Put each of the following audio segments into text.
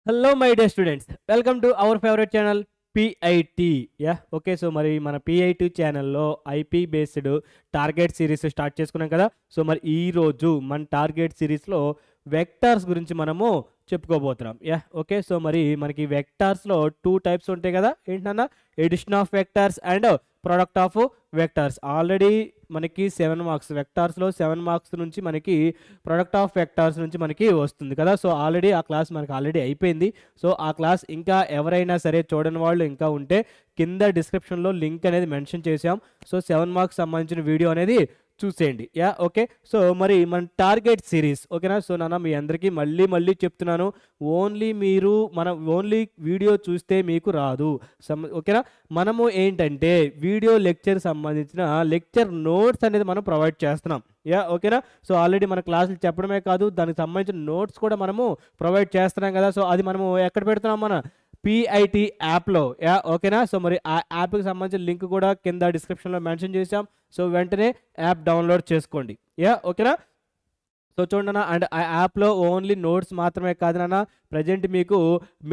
Hello, my dear students. Welcome to our favorite channel PIT. Okay. So, మరి మన PIT ఛానల్లో IP based target series start చేసుకున్నాం కదా. So మరి ఈ రోజు మన టార్గెట్ సిరీస్లో వెక్టార్స్ గురించి మనము చెప్పుకోబోతున్నాం. ఓకే. సో మరి మనకి వెక్టార్స్లో 2 టైప్స్ ఉంటాయి కదా. ఏంటన్నా addition of vectors and product of vectors. Already మనకి 7 మార్క్స్ వెక్టార్స్లో 7 మార్క్స్ నుంచి మనకి ప్రొడక్ట్ ఆఫ్ వెక్టార్స్ నుంచి మనకి వస్తుంది కదా. సో ఆల్రెడీ ఆ క్లాస్ మనకి ఆల్రెడీ అయిపోయింది. సో ఆ క్లాస్ ఇంకా ఎవరైనా సరే చూడని వాళ్ళు ఇంకా ఉంటే కింద డిస్క్రిప్షన్లో లింక్ అనేది మెన్షన్ చేసాం. సో 7 మార్క్స్ సంబంధించిన వీడియో అనేది చూసేయండి. ఓకే. సో మరి మన టార్గెట్ సిరీస్ ఓకేనా. సో నాన్న మీ అందరికీ మళ్ళీ చెప్తున్నాను, ఓన్లీ వీడియో చూస్తే మీకు రాదు. ఓకేనా. మనము ఏంటంటే వీడియో లెక్చర్ సంబంధించిన లెక్చర్ నోట్స్ అనేది మనం ప్రొవైడ్ చేస్తున్నాం. ఓకేనా. సో ఆల్రెడీ మన క్లాసులు చెప్పడమే కాదు, దానికి సంబంధించిన నోట్స్ కూడా మనము ప్రొవైడ్ చేస్తున్నాం కదా. సో అది మనము ఎక్కడ పెడుతున్నాం, మన PIT యాప్లో. ఓకేనా. సో మరి ఆ యాప్కి సంబంధించిన లింక్ కూడా కింద డిస్క్రిప్షన్లో మెన్షన్ చేసాం. సో వెంటనే యాప్ డౌన్లోడ్ చేసుకోండి. ఓకేనా. సో చూడండి, అండ్ ఆ యాప్లో ఓన్లీ నోట్స్ మాత్రమే కాదు నాన్న, ప్రజెంట్ మీకు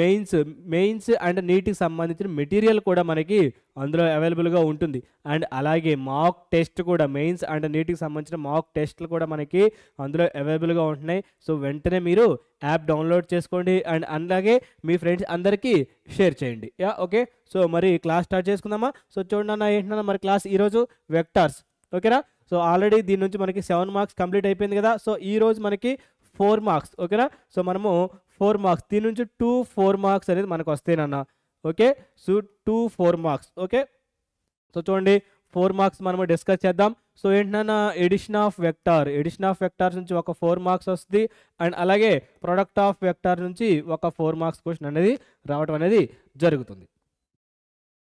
మెయిన్స్ అండ్ నీట్కి సంబంధించిన మెటీరియల్ కూడా మనకి అందులో అవైలబుల్గా ఉంటుంది. అండ్ అలాగే మాక్ టెస్ట్ కూడా, మెయిన్స్ అండ్ నీట్కి సంబంధించిన మాక్ టెస్ట్లు కూడా మనకి అందులో అవైలబుల్గా ఉంటున్నాయి. సో వెంటనే మీరు యాప్ డౌన్లోడ్ చేసుకోండి అండ్ అలాగే మీ ఫ్రెండ్స్ అందరికీ షేర్ చేయండి. ఓకే. సో మరి క్లాస్ స్టార్ట్ చేసుకుందామా. సో చూడండి అన్న, ఏంటన్నా మరి క్లాస్ ఈరోజు వెక్టార్స్. ఓకేనా. సో ఆల్రెడీ దీని నుంచి మనకి 7 మార్క్స్ కంప్లీట్ అయిపోయింది కదా. సో ఈ రోజు మనకి 4 మార్క్స్. ఓకేనా. సో మనము 4 మార్క్స్, దీని నుంచి 4 మార్క్స్ అనేది మనకు వస్తాయన్న. Okay. So 4 marks. Okay. So చూడండి, 4 మార్క్స్ మనము డిస్కస్ చేద్దాం. సో ఏంటన్నా ఎడిషన్ ఆఫ్ వెక్టార్స్ నుంచి ఒక 4 మార్క్స్ వస్తుంది. అండ్ అలాగే ప్రొడక్ట్ ఆఫ్ వెక్టార్ నుంచి ఒక 4 మార్క్స్ క్వశ్చన్ అనేది రావడం అనేది జరుగుతుంది.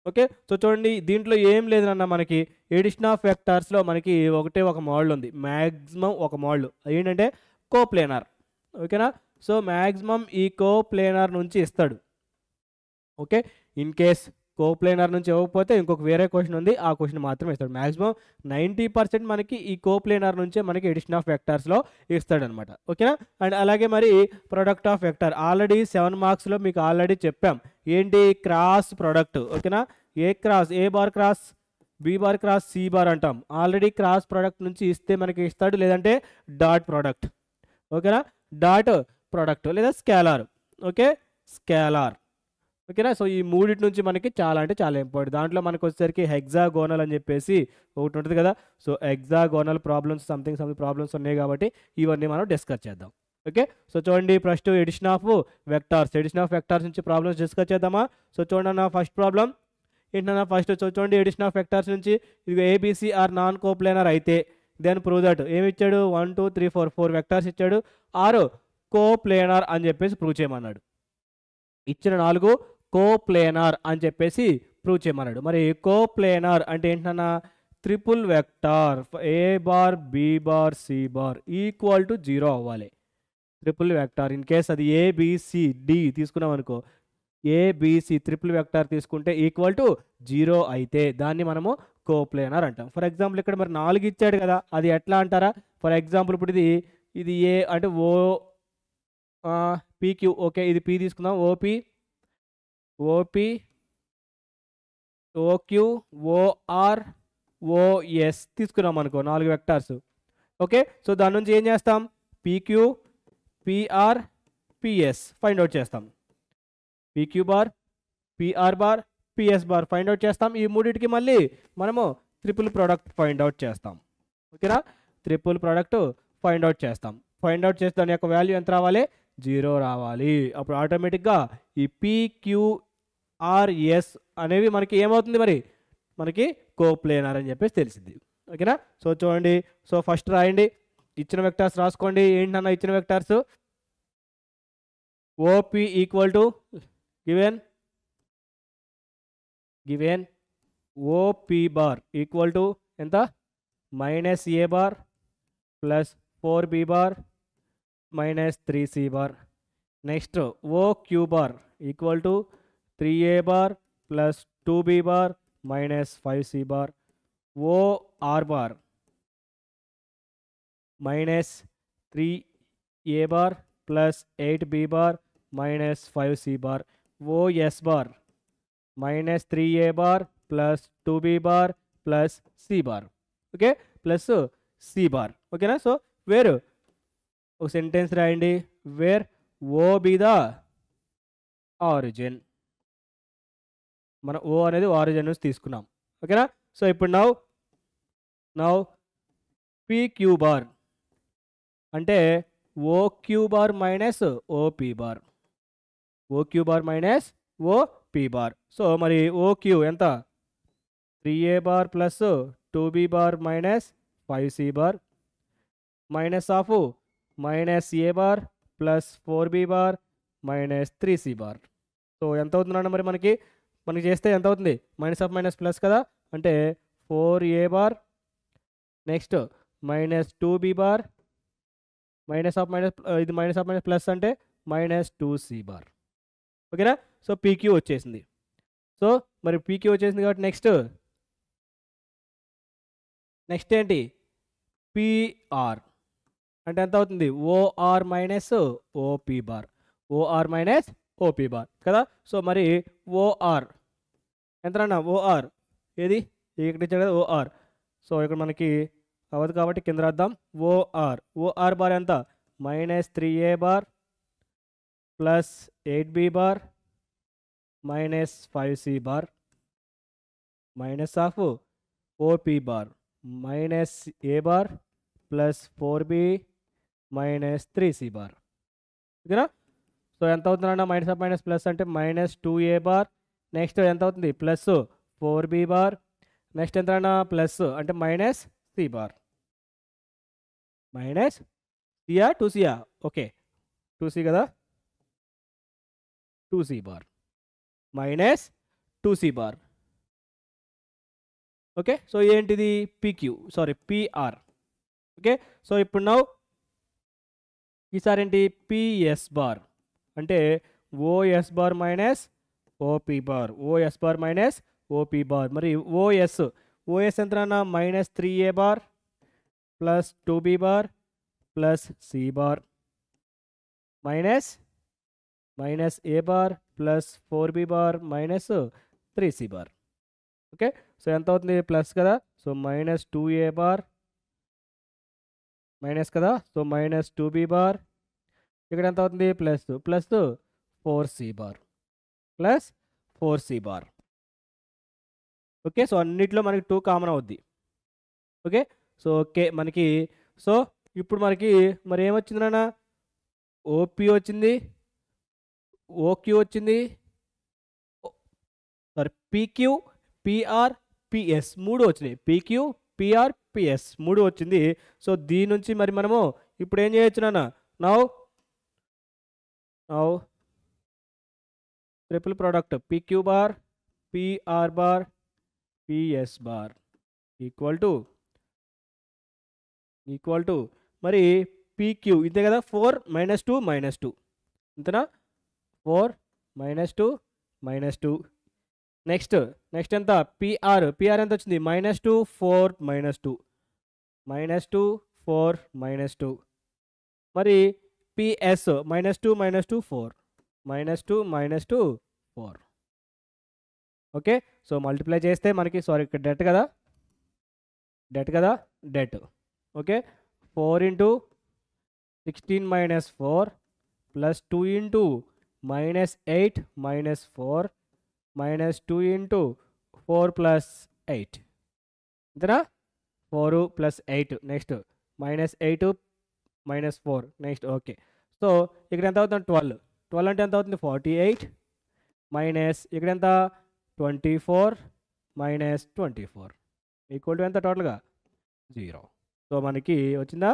ఓకే. సో చూడండి, దీంట్లో ఏం లేదన్నా, మనకి ఎడిషన్ ఆఫ్ వెక్టార్స్లో మనకి ఒక మోడల్ ఉంది. మ్యాక్సిమం ఒక మోడల్ ఏంటంటే కోప్లేనార్. ఓకేనా. సో మ్యాక్సిమం ఈ కోప్లేనార్ నుంచి ఇస్తాడు. ఓకే. ఇన్ కేస్ కోప్లేనార్ నుంచి ఇవ్వకపోతే ఇంకొక వేరే క్వశ్చన్ ఉంది, ఆ క్వశ్చన్ మాత్రమే ఇస్తాడు. మ్యాక్సిమం 90% మనకి ఈ కోప్లేనార్ నుంచే మనకి ఎడిషన్ ఆఫ్ వెక్టార్స్లో ఇస్తాడనమాట. ఓకేనా. అండ్ అలాగే మరి ప్రొడక్ట్ ఆఫ్ వెక్టార్ ఆల్రెడీ 7 మార్క్స్లో మీకు ఆల్రెడీ చెప్పాం. ఏంటి, క్రాస్ ప్రొడక్ట్. ఓకేనా. A bar cross B bar cross C bar అంటాం. ఆల్రెడీ క్రాస్ ప్రొడక్ట్ నుంచి ఇస్తే మనకి ఇస్తాడు, లేదంటే డాట్ ప్రొడక్ట్. ఓకేనా. డాట్ ప్రొడక్ట్ లేదా స్కేలార్. ఓకే. స్కేలార్. ఓకేనా. సో ఈ మూడింటి నుంచి మనకి చాలా అంటే చాలా ఇంపార్టెంట్. దాంట్లో మనకు వచ్చేసరికి హెగ్జాగోనల్ అని చెప్పేసి ఒకటి ఉంటుంది కదా. So hexagonal problems something problems ఉన్నాయి కాబట్టి ఇవన్నీ మనం డిస్కస్ చేద్దాం. ఓకే. సో చూడండి, ఫస్ట్ ఎడిషన్ ఆఫ్ వెక్టార్స్ నుంచి ప్రాబ్లమ్స్ డిస్కస్ చేద్దామా. సో చూడండి, ఫస్ట్ ప్రాబ్లం ఏంటన్నా, ఫస్ట్ చూడండి, ఎడిషన్ ఆఫ్ వెక్టార్స్ నుంచి ఇది ఏబిసి ఆర్ నాన్ కోప్లేనర్ అయితే దెన్ ప్రూవ్ దట్ ఏమి ఇచ్చాడు, 1 2 3 4 వెక్టార్స్ ఇచ్చాడు. 6 కోప్లేనర్ అని చెప్పేసి ప్రూవ్ చేయమన్నాడు. ఇచ్చిన 4 కోప్లేనార్ అని చెప్పేసి ప్రూవ్ చేయమన్నాడు. మరి కోప్లేనార్ అంటే ఏంటన్నా, triple vector A bar B bar C bar equal to 0 అవ్వాలి. ట్రిపుల్ వెక్టార్ ఇన్ కేస్ అది ఏబిసిడి తీసుకున్నాం అనుకో, ఏబిసి ట్రిపుల్ వెక్టార్ తీసుకుంటే ఈక్వల్ టు 0 అయితే దాన్ని మనము కోప్లేనార్ అంటాం. ఫర్ ఎగ్జాంపుల్ ఇక్కడ మరి 4 ఇచ్చాడు కదా, అది ఎట్లా అంటారా. ఫర్ ఎగ్జాంపుల్ ఇప్పుడు ఇది ఏ అంటే ఓ పీక్యూ. ఓకే. ఇది పి తీసుకుందాం. ఓపి ఓక్యూ ఓఆర్ ఓఎస్ తీసుకున్నాం అనుకో, 4 వెక్టార్స్. ఓకే. సో దాని నుంచి ఏం చేస్తాం, PQ PR PS find out చేస్తాం. PQ bar PR bar PS bar find out చేస్తాం. ఈ మూడింటికి మళ్ళీ మనము ట్రిపుల్ ప్రోడక్ట్ ఫైండ్ అవుట్ చేస్తాం. ఓకేనా. ట్రిపుల్ ప్రోడక్ట్ ఫైండ్ అవుట్ చేస్తే దాని యొక్క వాల్యూ ఎంత రావాలి, 0 రావాలి. అప్పుడు ఆటోమేటిక్గా ఈ PQRS అనేవి మనకి ఏమవుతుంది, మరి మనకి కోప్లేనార్ అని చెప్పేసి తెలిసింది. ఓకేనా. సో చూడండి, సో ఫస్ట్ రాయండి, ఇచ్చిన వెక్టార్స్ రాసుకోండి. ఏంటన్నా ఇచ్చిన vectors, OP equal to given OP bar equal to ఎంత, -a bar plus 4b bar minus 3c bar. Next OQ bar equal to 3a bar plus 2b bar minus 5c bar. OR bar -3a bar plus 8b bar minus 5c bar. OS bar minus 3a bar plus 2b bar plus c bar. Okay, plus c bar. ఓకేనా? So where ఒక sentence రాయండి. Where O be the origin. మన ఓ అనేది origin నుంచి తీసుకున్నాం. ఓకేనా? So ఇప్పుడు నౌ PQ బార్ అంటే OQ bar minus OP bar. OQ bar minus OP bar. So మరి OQ ఎంత? 3a bar plus 2b bar minus 5c bar minus of minus a bar plus 4b bar minus 3c bar. So ఎంత అవుతుందన్న మరి మనకి చేస్తే ఎంత అవుతుంది? Minus of minus plus కదా, అంటే 4a bar next minus 2b bar minus of minus, ఇది మైనస్ ఆఫ్ మైనస్ ప్లస్ అంటే మైనస్ 2c బార్. ఓకేనా? సో PQ వచ్చేసింది. సో మరి PQ వచ్చేసింది కాబట్టి నెక్స్ట్ ఏంటి? PR అంటే ఎంత అవుతుంది? OR minus OP bar. OR minus OP bar కదా. సో మరి OR ఎంతనా? OR ఏది ఇక్కడ ఇచ్చారు కదా OR. సో ఇక్కడ మనకి అవ్వదు కాబట్టి కింద రాద్దాం. OR బార్ ఎంత? Minus 3a bar plus 8b bar minus 5c bar minus of OP bar minus a bar plus 4b minus 3c bar. ఓకేనా? సో ఎంత అవుతుందన్న? మైనస్ ఆఫ్ మైనస్ ప్లస్ అంటే మైనస్ 2a బార్ నెక్స్ట్ ఎంత అవుతుంది? Plus 4b bar next ఎంత అన్న? Plus అంటే minus c bar. Minus సియా 2cయా? Okay 2c కదా, 2c bar minus 2c bar. Okay, so ఏంటిది? PR. ఓకే, సో ఇప్పుడు ఈసారి ఏంటి? PS బార్ అంటే OS bar minus OP bar. OS bar minus OP bar. మరి OS ఎంత? Minus 3a bar plus 2b bar plus c bar minus a bar plus 4b bar minus 3c bar. Okay, so ఎంత అవుతుంది? Plus కదా, so minus 2a bar minus కదా, so minus 2b bar. ఇక్కడ ఎంత అవుతుంది? Plus 4c bar plus 4c bar. Okay, so అన్నిట్లో మనకి 2 common అవుద్ది. ఓకే, సో మనకి సో ఇప్పుడు మనకి మరి ఏమొచ్చింది నాన్న? OP వచ్చింది, OQ వచ్చింది, సారీ PQ PR PS 3 వచ్చినాయి. PQ PR PS 3 వచ్చింది. సో దీని నుంచి మరి మనము ఇప్పుడు ఏం చేయొచ్చు నాన్న? Now triple product PQ bar PR bar PS bar equal to మరి PQ ఇంతే కదా, 4 minus 2 minus 2 ఇంతనా? 4 minus 2 minus 2 next ఎంత? PR ఎంత వచ్చింది? Minus 2 4 minus 2 minus 2 4 minus 2. మరి PS minus 2 minus 2 4 minus 2 minus 2 4. Okay, so multiply చేస్తే మనకి ఇక్కడ డెట్ కదా. Okay, 4 into 16 minus 4 plus 2 into minus 8 minus 4 minus 2 into 4 plus 8 ఇంతనా? 4 plus 8 next minus 8 minus 4 next. Okay, so ఇక్కడ ఎంత అవుతుంది? 12 అంటే ఎంత అవుతుంది? 48 మైనస్ ఇక్కడ ఎంత? 24 మైనస్ 24 ఈక్వల్ టు ఎంత టోటల్గా? 0. సో మనకి వచ్చిందా?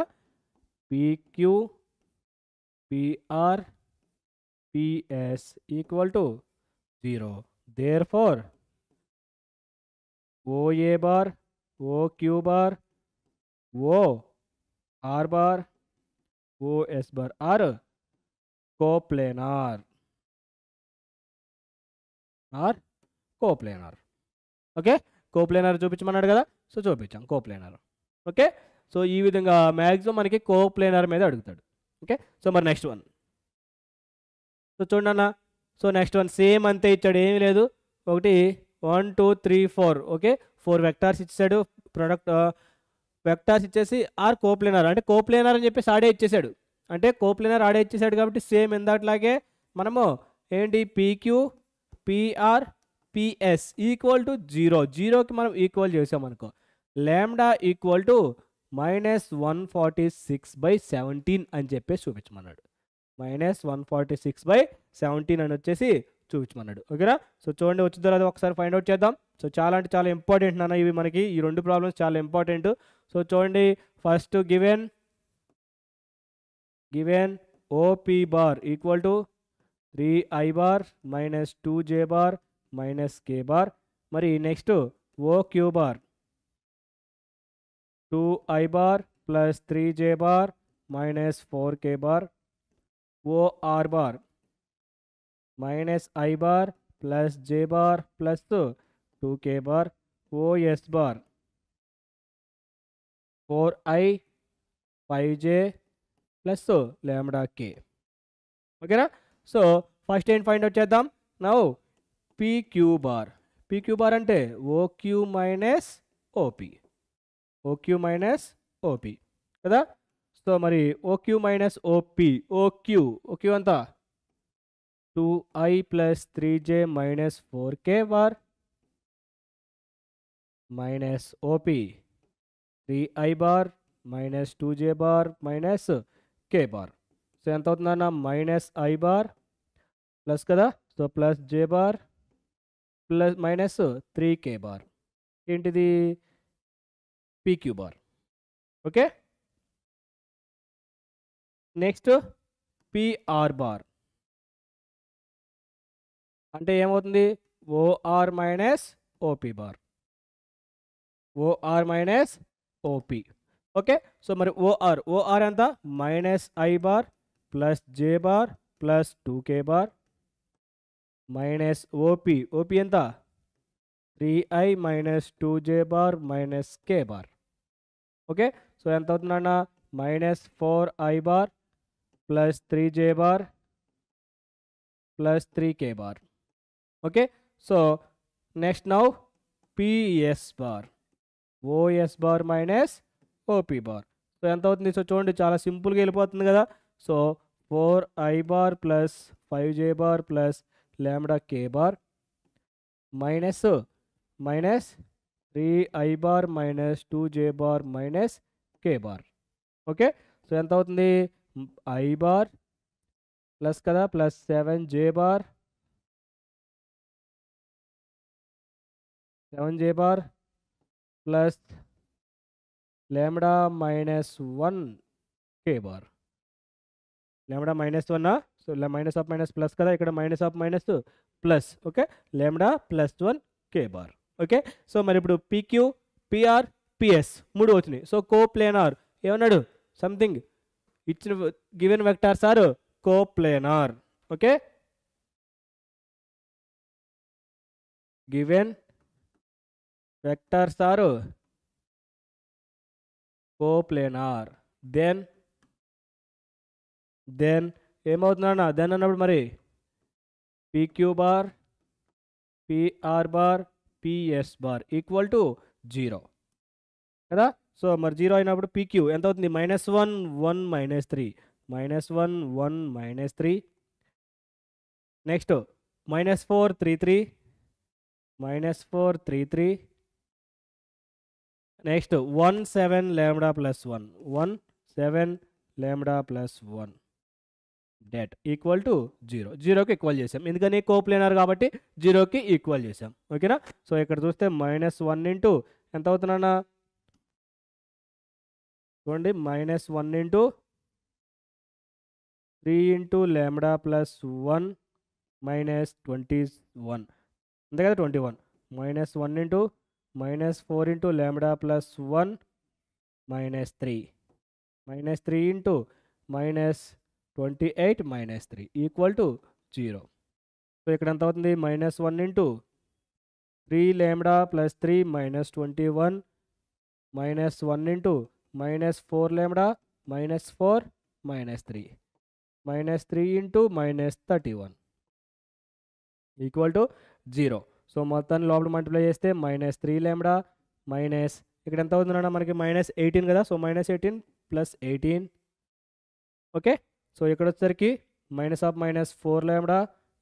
PQ PR PS equal to 0. Therefore OA bar OQ bar OR bar OS bar are coplanar. Okay, coplanar చూపించమన్నాడు కదా, సో చూపించాం కోప్లేనర్. ఓకే, సో ఈ విధంగా మ్యాక్సిమం మనకి కోప్లేనర్ మీద అడుగుతాడు. ఓకే, సో మరి నెక్స్ట్ వన్ సో చూడండి అన్న. సో నెక్స్ట్ వన్ సేమ్ అంతే ఇచ్చాడు, ఏమీ లేదు. ఒకటి 1 2 3 4 ఓకే 4 వెక్టార్స్ ఇచ్చాడు. ప్రొడక్ట్ వెక్టార్స్ ఇచ్చేసి ఆర్ కోప్లేనర్ అంటే కోప్లేనర్ అని చెప్పేసి ఆడే ఇచ్చేసాడు. అంటే కోప్లేనర్ ఆడే ఇచ్చేసాడు కాబట్టి సేమ్ ఇందాట్లాగే మనము ఏంటి PQ PR PS equal to 0, 0కి మనం ఈక్వల్ చేసామనుకో లాంబ్డా ఈక్వల్ టు -146/17 అని చెప్పేసి చూపించమన్నాడు. -146/17 అని వచ్చేసి చూపించమన్నాడు. ఓకేనా. సో చూడండి వచ్చిన తర్వాత ఒకసారి ఫైండ్ అవుట్ చేద్దాం. సో చాలా అంటే చాలా ఇంపార్టెంట్ నాన్న ఇవి మనకి ఈ రెండు ప్రాబ్లమ్స్ చాలా ఇంపార్టెంట్. సో చూడండి first given OP bar equal to 3i bar minus 2j bar minus k bar. మరి next OQ bar 2i bar plus 3j bar minus 4k bar. OR bar -i bar plus j bar plus 2k bar. OS bar 4i 5j plus lambda k. ఓకేనా. So first ఏంటి find out చేద్దాం. Now PQ bar అంటే OQ minus OP కదా. So మరి OQ minus OQ అంతా 2i plus 3j minus 4k bar minus OP 3i bar minus 2j bar minus k bar. So ఎంత అవుతుందన్న -i bar plus కదా. So plus j bar plus minus 3k bar ఏంటిది PQ bar. Okay. Next PR bar అంటే ఏమవుతుంది OR minus OP bar okay. So మరి OR ఎంత -i bar plus j bar plus 2k bar minus OP ఎంత 3i minus 2j bar minus k bar. Okay. So ఎంత అవుతుందన్న -4i bar plus 3j bar plus 3k bar. Okay. So next now PS bar OS bar minus OP bar. So ఎంత అవుతుంది. So చూడండి చాలా సింపుల్గా వెళ్ళిపోతుంది కదా. So 4i bar plus 5j bar plus lambda k bar minus 3i bar minus 2j bar minus k bar. Okay. So ఎంత అవుతుంది i bar plus కదా plus 7j bar plus lambda minus 1k bar. Lambda -1 so minus of minus plus కదా ఇక్కడ minus of minus plus. Okay. Lambda plus 1k bar. Okay. So మరి ఇప్పుడు PQ PR PS 3 వచ్చినాయి. So కోప్లేనార్ ఏమన్నాడు something ఇచ్చిన given vectors are coplanar. Okay. Given vectors are coplanar then ఏమవుతుందన్న then అన్నప్పుడు మరి PQ bar PR bar PS bar equal to 0 కదా. So మరి 0 అయినప్పుడు పీక్యూ ఎంత అవుతుంది -1 1 -3 -1 1 -3 next -4 3 3 next 1 7 lambda plus 1 7 lambda plus 1 debt equal to 0కి ఈక్వల్ చేసాం ఎందుకని కోప్లేనర్ కాబట్టి 0కి ఈక్వల్ చేసాం. ఓకేనా. సో ఇక్కడ చూస్తే -1 ఇంటూ ఎంత అవుతుందన్న చూడండి -1 into 3 into lambda plus 1 minus 21 అంతే కదా 21 -1 into -4 into lambda plus 1 -3 into -28 -3 equal to 0. So ఇక్కడ ఎంత అవుతుంది -1 into 3 lambda plus 3 -21 -1 into -4 lambda -4 -3 -3 into -31 equal to 0. So మొత్తాన్ని లోపల మల్టిప్లై చేస్తే -3 లాంబ్డా మైనస్ ఇక్కడ ఎంత అవుతుందన్న మనకి -18 కదా. So -18 plus 18 okay. సో ఇక్కడ వచ్చేసరికి -4 లాంబ్డా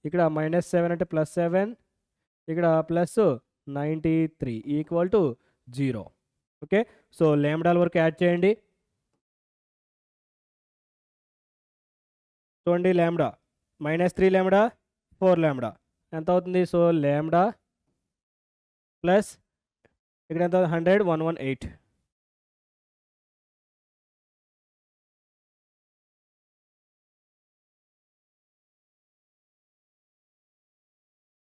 ఇక్కడ -7 అంటే +7 ఇక్కడ plus 93 equal to 0. Okay. So లాంబ్డాల వరకు యాడ్ చేయండి. చూడండి లాంబ్డా -3 లాంబ్డా 4 లాంబ్డా ఎంత అవుతుంది. సో లాంబ్డా ప్లస్ ఇక్కడ ఎంత 100 118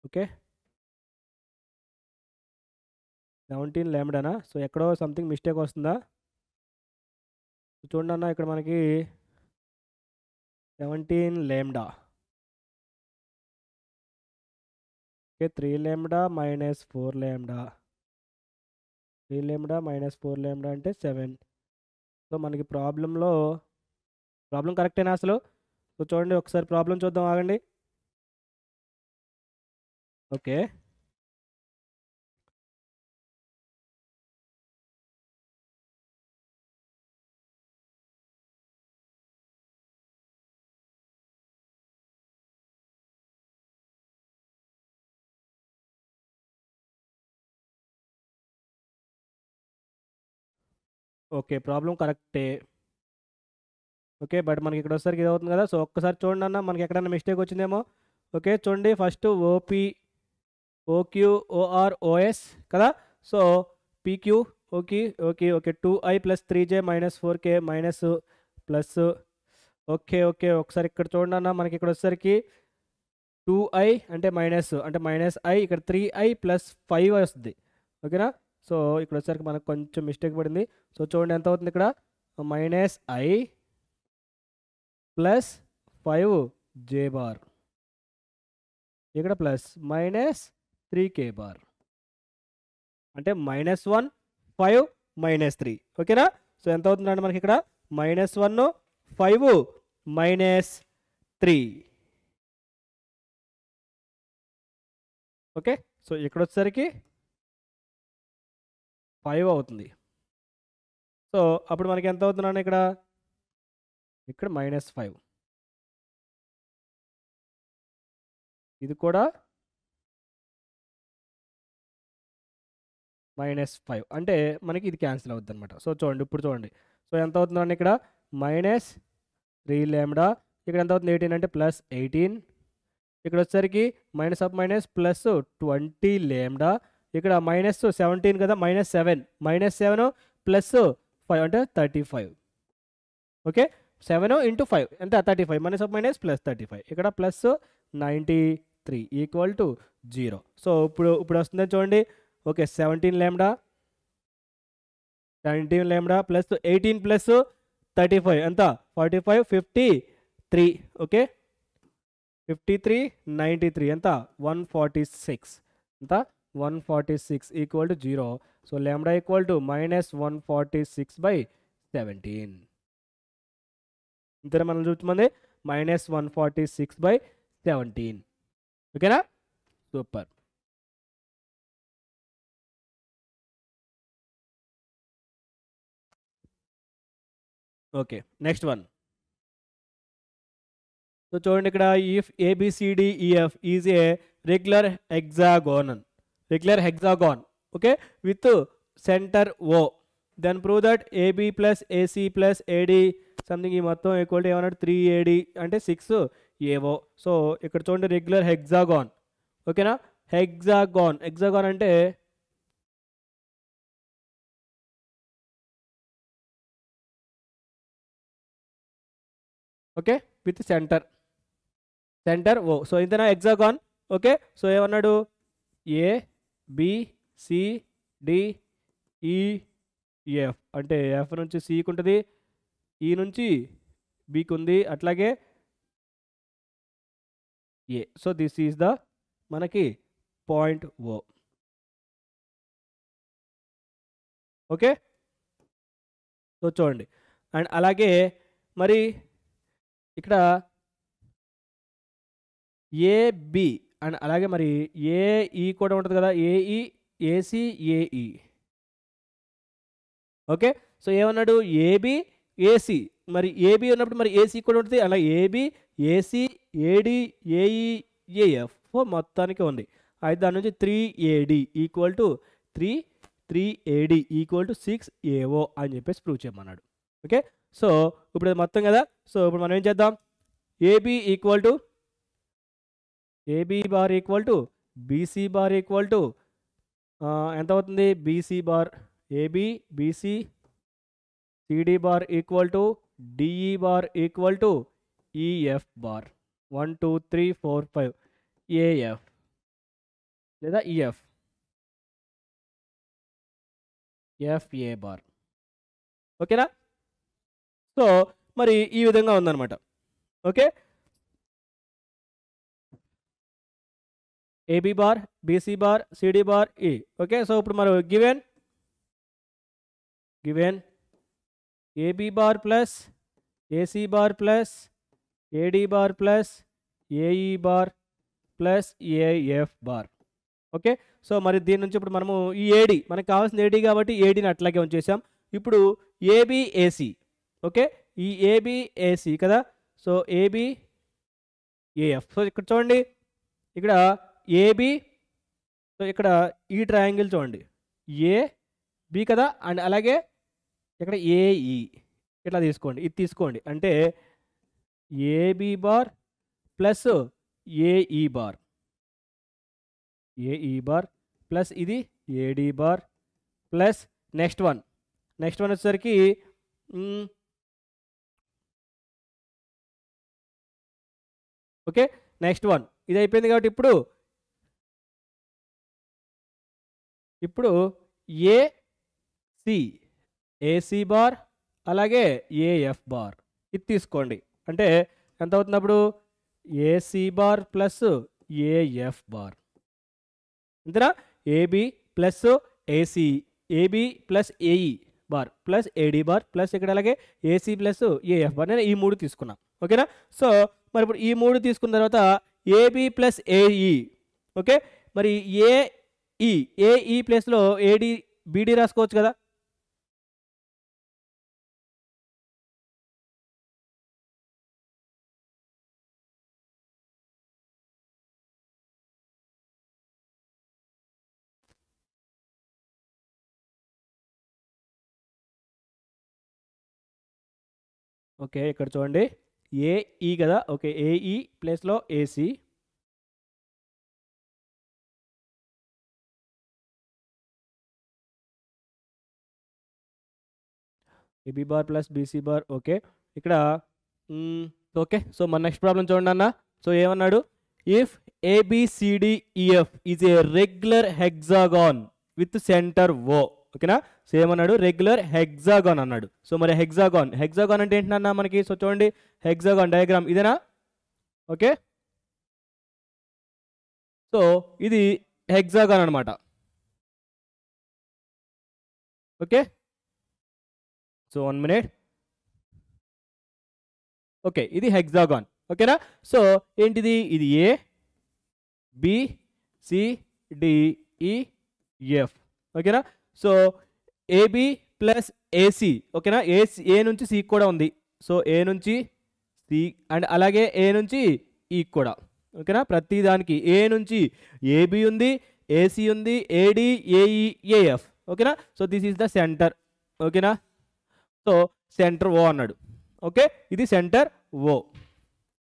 ఓకే. 17 లాంబ్డానా. సో ఎక్కడో సంథింగ్ మిస్టేక్ వస్తుందా చూడండి అన్న. ఇక్కడ మనకి 17 lambda okay. 3 lambda -4 lambda 3 lambda -4 lambda అంటే 7. సో మనకి ప్రాబ్లం కరెక్టేనా అసలు. సో చూడండి ఒకసారి ప్రాబ్లం చూద్దాం ఆగండి. ఓకే. ఓకే ప్రాబ్లం కరెక్టే. ఓకే. బట్ మనకి ఇక్కడ వచ్చేసరికి ఇది అవుతుంది కదా. సో ఒక్కసారి చూడండి అన్న మనకి ఎక్కడైనా మిస్టేక్ వచ్చిందేమో. ఓకే చూడండి first OP OQ OR OS కదా. So PQ okay okay okay 2i + 3j - 4k minus plus okay okay. ఒకసారి ఇక్కడ చూడండి అన్న మనకి ఇక్కడ వచ్చేసరికి 2i అంటే -i ఇక్కడ 3i + 5 వస్తుంది ఓకేనా. సో ఇక్కడ వచ్చేసరికి మనకు కొంచెం మిస్టేక్ పడింది. సో చూడండి ఎంత అవుతుంది ఇక్కడ -i + 5j బార్ ఇక్కడ ప్లస్ -3k బార్ అంటే -1 5 -3 ఓకేనా. సో ఎంత అవుతుందండి మనకి ఇక్కడ -1 5 -3 ఓకే. సో ఇక్కడ వచ్చేసరికి 5 అవుతుంది. సో అప్పుడు మనకి ఎంత అవుతుందండి ఇక్కడ -5 ఇది కూడా -5 అంటే మనకి ఇది క్యాన్సిల్ అవుద్ది అనమాట. సో చూడండి ఇప్పుడు చూడండి. సో ఎంత అవుతుందండి ఇక్కడ -3 లాంబ్డా ఇక్కడ ఎంత అవుతుంది 18 అంటే +18 ఇక్కడ వచ్చేసరికి ప్లస్ 20 లాంబ్డా ఇక్కడ -17 కదా -7 ప్లస్ 5 అంటే 35 ఓకే. 7 × 5 ఎంత 35 ప్లస్ 35 ఇక్కడ ప్లస్ 93 ఈక్వల్ టు 0. సో ఇప్పుడు వస్తుందని చూడండి. ఓకే 17 లాంబ్డా ప్లస్ 18 ప్లస్ 35 ఎంత 45 53 ఓకే 53 93 ఎంత 146 ఎంత 146 equal to 0. So lambda equal to -146/17 ఇంతనే మనం చూసుకుంది -146/17 ఓకేనా. Super. Okay next one. So చూడండి ఇక్కడ if ABCDEF is a regular hexagon okay with centre O then prove that AB + AC + AD something ఈ మొత్తం ఈక్వల్ టు ఏమన్నాడు 3AD అంటే 6AO. సో ఇక్కడ చూడండి రెగ్యులర్ హెగ్జాగాన్ ఓకేనా. హెగ్జాగాన్ అంటే okay with centre O. So ఇంతనా హెగ్జాగాన్ ఓకే. సో ఏమన్నాడు ABCDEF అంటే F నుంచి Cకి ఉంటుంది E నుంచి Bకి ఉంది అట్లాగే A. So this is the మనకి పాయింట్ O ఓకే. సో చూడండి అండ్ అలాగే మరి ఇక్కడ ఏబి అండ్ అలాగే మరి ఏఈ కూడా ఉంటుంది కదా, ఏఈ ఏసి ఏఈ. ఓకే, సో ఏమన్నాడు ఏబి ఏసి, మరి ఏబి ఉన్నప్పుడు మరి ఏసీ కూడా ఉంటుంది, అలా ఏబి ఏసి ఏడి ఏఈ ఏఎఫ్ మొత్తానికి ఉంది. అయితే దాని నుంచి 3AD equal to 3AD equal to 6AO అని చెప్పేసి ప్రూవ్ చేయమన్నాడు. ఓకే, సో ఇప్పుడు అది మొత్తం కదా, సో ఇప్పుడు మనం ఏం చేద్దాం, AB equal to AB bar equal to BC bar equal to ఎంత అవుతుంది, BC bar AB BC CD bar equal to DE bar equal to EF bar 1 2 3 4 5 AF లేదా ఈఎఫ్ ఎఫ్ఏ బార్. ఓకేనా, సో మరి ఈ విధంగా ఉందన్నమాట. Okay, AB bar BC bar CD bar ఈ. Okay, so ఇప్పుడు మరి given AB bar plus AC bar plus AD bar plus AE bar plus AF bar. Okay, so మరి దీని నుంచి ఇప్పుడు మనము ఈ ఏడి మనకు కావాల్సిన ఏడి కాబట్టి ఏడిని అట్లాగే ఉంచేసాం. ఇప్పుడు ఏబిఏసి. ఓకే, ఈ ఏబిఏసి కదా, సో ఏబి ఏఎఫ్. సో ఇక్కడ చూడండి, ఇక్కడ ఏబి, సో ఇక్కడ ఈ ట్రయాంగిల్ చూడండి ఏబి కదా, అండ్ అలాగే ఇక్కడ ఏఈ ఇట్లా తీసుకోండి, ఇది తీసుకోండి, అంటే AB bar plus AE bar plus ఇది AD bar plus next one వచ్చేసరికి ఓకే, నెక్స్ట్ వన్ ఇది అయిపోయింది కాబట్టి ఇప్పుడు ఏసీ బార్ అలాగే ఏఎఫ్ బార్ ఇది తీసుకోండి, అంటే ఎంత అవుతుంది అప్పుడు AC bar plus AF bar. అంతేనా, AB plus AC, AB plus AE bar plus AD bar plus ఇక్కడ అలాగే ఏసీ ప్లస్ ఏఎఫ్ బార్. నేను ఈ 3 తీసుకున్నాను. ఓకేనా, సో మరి ఇప్పుడు ఈ 3 తీసుకున్న తర్వాత ఏబి ప్లస్ ఏఈ. ఓకే, మరి ఏఈ ప్లేస్లో ఏడి బీడీ రాసుకోవచ్చు కదా. ఓకే, ఇక్కడ చూడండి ఏఈ కదా, ఓకే ఏఈ ప్లేస్లో AC, AB bar plus BC bar. Okay, ఇక్కడ ఓకే, సో మన నెక్స్ట్ ప్రాబ్లం చూడండి అన్న. సో ఏమన్నాడు, if ABCDEF is a regular hexagon with centre O. ఓకేనా, సో ఏమన్నాడు, రెగ్యులర్ హెగ్జాగాన్ అన్నాడు. సో మరి హెగ్జాగాన్ అంటే ఏంటన్నా మనకి, సో చూడండి హెగ్జాగాన్ డయాగ్రామ్ ఇదేనా. ఓకే, సో ఇది హెగ్జాగాన్ అనమాట. Okay, so 1 minute. ఓకే, ఇది హెగ్జాగాన్. ఓకేనా, సో ఏంటిది, ఇది ఏ బి సి డి ఈ ఎఫ్. ఓకేనా, సో ఏబి ప్లస్ ఏసి. ఓకేనా, ఏ నుంచి సి కూడా ఉంది, సో ఏ నుంచి సి అండ్ అలాగే ఏ నుంచి ఈ కూడా. ఓకేనా, ప్రతి దానికి ఏ నుంచి ఏబి ఉంది, ఏసి ఉంది, ఏడి ఏఈ ఏఎఫ్. ఓకేనా, so this is the centre. ఓకేనా, సో సెంటర్ ఓ అన్నాడు. ఓకే, ఇది సెంటర్ ఓ.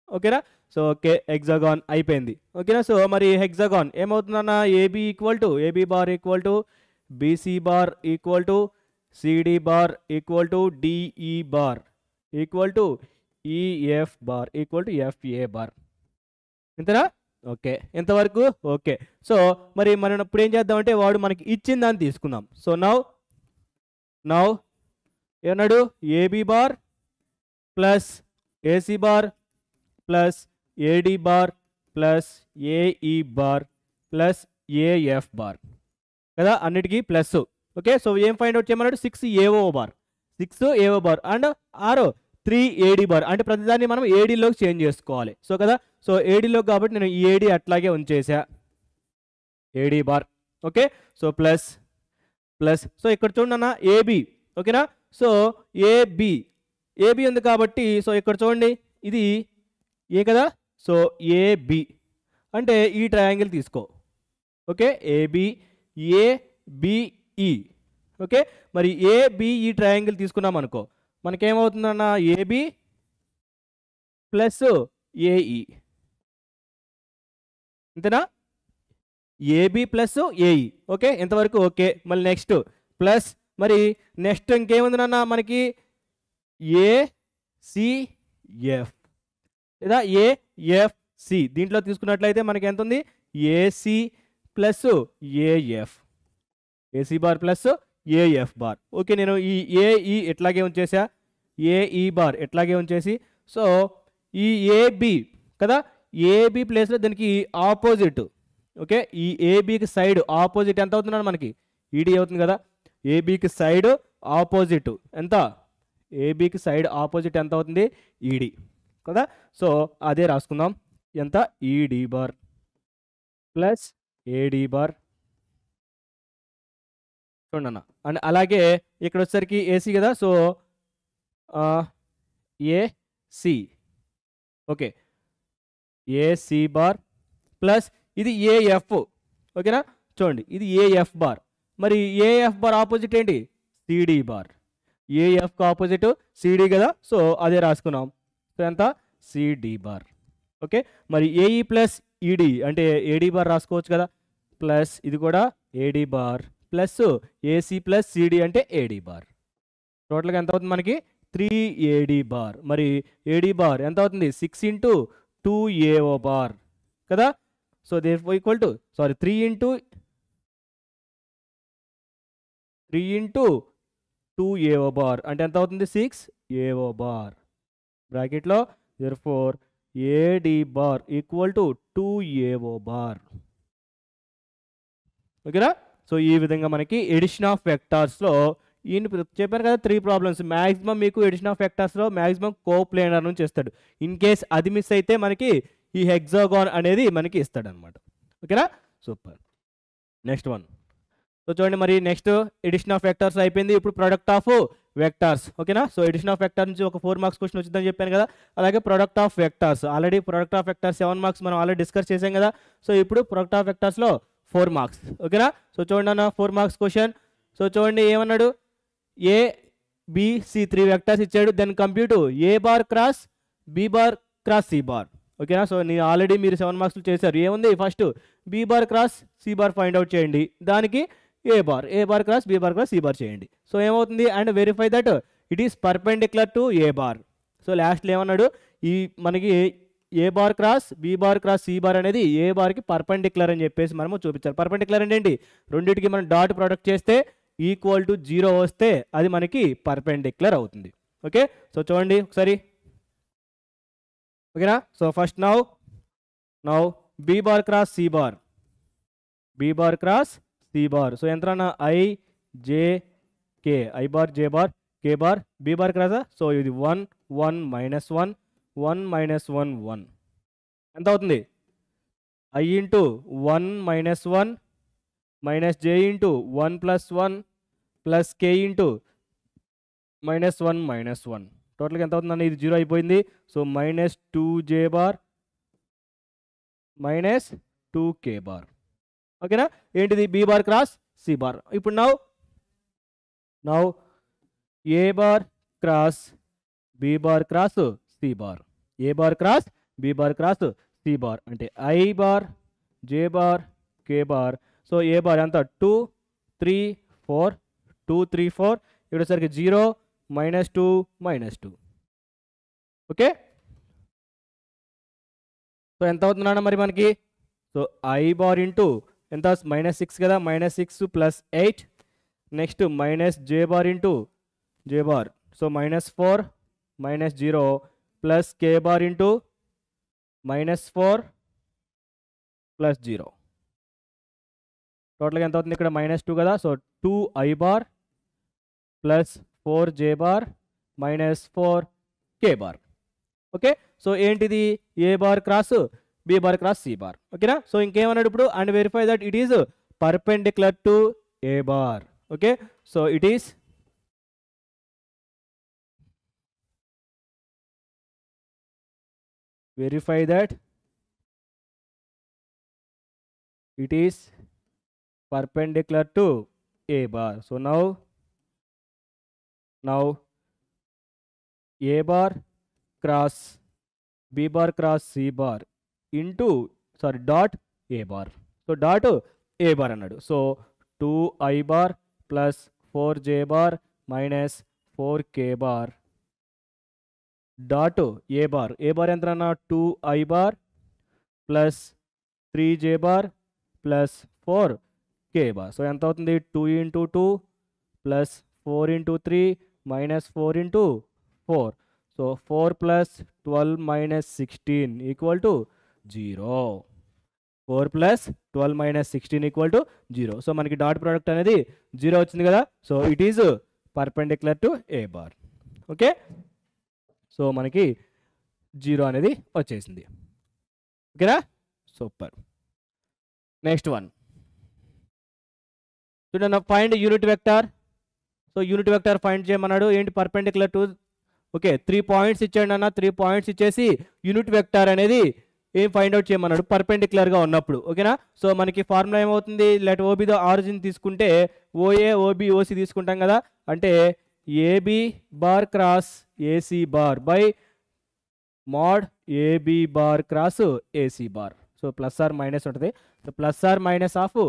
ఓకేనా, సో ఓకే హెగ్జాగాన్ అయిపోయింది. ఓకేనా, సో మరి హెగ్జాగాన్ ఏమవుతుందన్న, AB bar equal to BC bar equal to CD bar equal to DE bar equal to EF bar equal to FA bar. ఇంతనా. Okay, ఇంతవరకు okay. So మరి మనం ఇప్పుడు ఏం చేద్దామంటే వాడు మనకి ఇచ్చిన దాన్ని తీసుకుందాం. సో నౌ ఏమన్నాడు, AB bar plus AC bar plus AD bar plus AE bar plus AF bar కదా, అన్నిటికీ ప్లస్. ఓకే, సో ఏం ఫైండ్ అవుట్ చేయమన్నాడు, 6AO bar and 3AD bar అంటే ప్రతిదాన్ని మనం ఏడీలోకి చేంజ్ చేసుకోవాలి. సో కదా, సో ఏడీలోకి కాబట్టి నేను ఈ ఏడీ అట్లాగే ఉంచేసా, AD bar. Okay, so plus plus. So ఇక్కడ చూడండి అన్న ఏబి. ఓకేనా, సో ఏబి ఉంది కాబట్టి సో ఇక్కడ చూడండి ఇది ఏ కదా, సో ఏబి అంటే ఈ ట్రయాంగిల్ తీసుకో. Okay, AB ABE. ఓకే, మరి ఏబిఈ ట్రయాంగిల్ తీసుకున్నాం అనుకో, మనకేమవుతుందన్న ఏబి ప్లస్ ఏఈ, అంతేనా, ఏబి ప్లస్ ఏఈ. ఓకే, ఇంతవరకు ఓకే. మళ్ళీ నెక్స్ట్ ప్లస్, మరి నెక్స్ట్ ఇంకేముంది నాన్న మనకి ఏసిఎఫ్ లేదా ఏఎఫ్సి. దీంట్లో తీసుకున్నట్లయితే మనకి ఎంత ఉంది, AC plus AF, AC bar plus AF bar. Okay, నేను ఈ ఏఈ ఎట్లాగే ఉంచేసా, ఏఈ బార్ ఎట్లాగే ఉంచేసి, సో ఈ ఏబి కదా, ఏబి ప్లేస్లో దానికి ఆపోజిట్. ఓకే, ఈ ఏబికి సైడ్ ఆపోజిట్ ఎంత అవుతున్నాడు మనకి, ఈడీ అవుతుంది కదా. ఏబికి సైడ్ ఆపోజిట్ ఎంత, ఏబికి సైడ్ ఆపోజిట్ ఎంత అవుతుంది, ఈడీ కదా. సో అదే రాసుకుందాం, ఎంత, ED bar plus AD bar. చూడండి అన్న, అండ్ అలాగే ఇక్కడ వచ్చేసరికి ఏసీ కదా, so AC. Okay, AC bar plus ఇది ఏఎఫ్. ఓకేనా, చూడండి ఇది ఏఎఫ్ బార్. మరి ఏఎఫ్ బార్ ఆపోజిట్ ఏంటి, సిడి బార్. ఏఎఫ్కి ఆపోజిట్ సిడి కదా, సో అదే రాసుకున్నాం. సో ఎంత, సిడి బార్. ఓకే, మరి ఏఈ ప్లస్ ఈడి అంటే ఏడీ బార్ రాసుకోవచ్చు కదా, ప్లస్ ఇది కూడా AD bar plus AC plus CD అంటే ఏడీ బార్. టోటల్గా ఎంత అవుతుంది మనకి, 3AD బార్. మరి ఏడీ బార్ ఎంత అవుతుంది, 6 ఇంటూ 2AO బార్ కదా. So there equal to 3 into 2AO bar అంటే ఎంత అవుతుంది, 6AO బార్. బ్రాకెట్లో therefore AD bar equal to 2AO bar. ఓకేనా, సో ఈ విధంగా మనకి ఎడిషన్ ఆఫ్ వెక్టార్స్లో ఈయన చెప్పాను కదా 3 ప్రాబ్లమ్స్. మ్యాక్సిమం మీకు ఎడిషన్ ఆఫ్ వెక్టార్స్లో మ్యాక్సిమం కోప్లేనర్ నుంచి ఇస్తాడు. ఇన్ కేస్ అది మిస్ అయితే మనకి ఈ హెక్సాగాన్ అనేది మనకి ఇస్తాడు అనమాట. ఓకేనా, సూపర్. Next one. సో చూడండి, మరి నెక్స్ట్ ఎడిషన్ ఆఫ్ వెక్టార్స్ అయిపోయింది. ఇప్పుడు ప్రొడక్ట్ ఆఫ్ వెక్టార్స్. ఓకేనా, సో ఎడిషన్ ఆఫ్ వెక్టార్ నుంచి ఒక 4 మార్క్స్ క్వశ్చన్ వచ్చిందని చెప్పాను కదా. అలాగే product of vectors, already product of vectors 7 marks మనం ఆల్రెడీ డిస్కస్ చేసాం కదా. సో ఇప్పుడు ప్రొడక్ట్ ఆఫ్ వెక్టార్స్లో 4 మార్క్స్. ఓకేనా, సో చూడండి అన్న 4 మార్క్స్ క్వశ్చన్. సో చూడండి ఏమన్నాడు, ఏబిసి 3 వెక్టార్స్ ఇచ్చాడు. Then compute A bar cross B bar cross C bar. ఓకేనా, సో నేను ఆల్రెడీ మీరు 7 మార్క్స్లు చేశారు. ఏముంది, first B bar cross C bar find out చేయండి, దానికి A bar cross B bar cross C bar చేయండి. సో ఏమవుతుంది, and verify that it is perpendicular to A bar. So లాస్ట్లో ఏమన్నాడు, ఈ మనకి A bar cross B bar cross C bar అనేది A బార్కి perpendicular అని చెప్పేసి మనము చూపించాలి. పర్పెండిక్యులర్ అంటే ఏంటి, రెండింటికి మనం డాట్ ప్రొడక్ట్ చేస్తే ఈక్వల్ టు 0 వస్తే అది మనకి పర్పెండిక్యులర్ అవుతుంది. ఓకే, సో చూడండి ఒకసారి. ఓకేనా, so first now B bar cross C bar, B bar cross C bar. So ఎంత I J K, I bar J bar K bar, B bar cross. So ఇది 1 1 minus 1 1 minus 1 1 ఎంత అవుతుంది, I into 1 minus 1 minus J into 1 plus 1 plus K into minus 1 minus 1. టోటల్గా ఎంత అవుతుందండి, ఇది 0 అయిపోయింది. So minus 2J bar minus 2K bar. ఓకేనా, ఏంటిది, B bar cross C bar. ఇప్పుడు now A bar cross B bar cross C bar, A bar cross B bar cross C bar అంటే I bar J bar K bar. So A bar ఎంత 2 3 4 2 3 4, ఇక్కడసరికి 0 minus 2 minus 2. Okay, so ఎంత అవుతుందన్న మరి మనకి, so I bar into ఎంత minus 6 కదా, minus 6 plus 8. Next minus J bar into J bar, so minus 4 minus 0 plus K bar into minus 4 plus 0. టోటల్గా ఎంత అవుతుంది, ఇక్కడ మైనస్ 2 కదా. So 2I bar plus 4J bar minus 4 K bar. Okay, so ఏంటిది A bar cross B bar cross C bar. ఓకేనా, so ఇంకేమన్నాడు ఇప్పుడు, and verify that it is perpendicular to A bar. Okay, so it is verify that it is perpendicular to a bar. So now a bar cross b bar cross c bar into dot a bar. So dot a bar అన్నాడు. So 2i bar plus 4j bar minus 4k bar dot a bar. A bar ఎంత అన్న 2i bar plus 3j bar plus 4k bar. So ఎంత అవుతుంది 2 into 2 plus 4 into 3 minus 4 into 4. So 4 plus 12 minus 16 equal to 0. 4 plus 12 minus 16 equal to 0. So మనకి dot product అనేది 0 వచ్చింది కదా. So it is perpendicular to A bar. Okay, so మనకి 0 అనేది వచ్చేసింది. ఓకేనా, సూపర్. నెక్స్ట్ వన్ చూడండి, find unit vector. So unit vector find చేయమన్నాడు. ఏంటి పర్పెండిక్యులర్ టు, ఓకే 3 పాయింట్స్ ఇచ్చాడు అన్న. 3 పాయింట్స్ ఇచ్చేసి యూనిట్ వెక్టార్ అనేది ఏం ఫైండ్ అవుట్ చేయమన్నాడు పర్పెండిక్యులర్గా ఉన్నప్పుడు. ఓకేనా, సో మనకి ఫార్ములా ఏమవుతుంది, లెట్ ఓబీ ద ఆరిజిన్ తీసుకుంటే ఓఏ ఓబీ ఓసి తీసుకుంటాం కదా, అంటే AB bar cross AC bar by mod AB bar cross AC bar. So plus or minus ఉంటుంది. So plus or minus of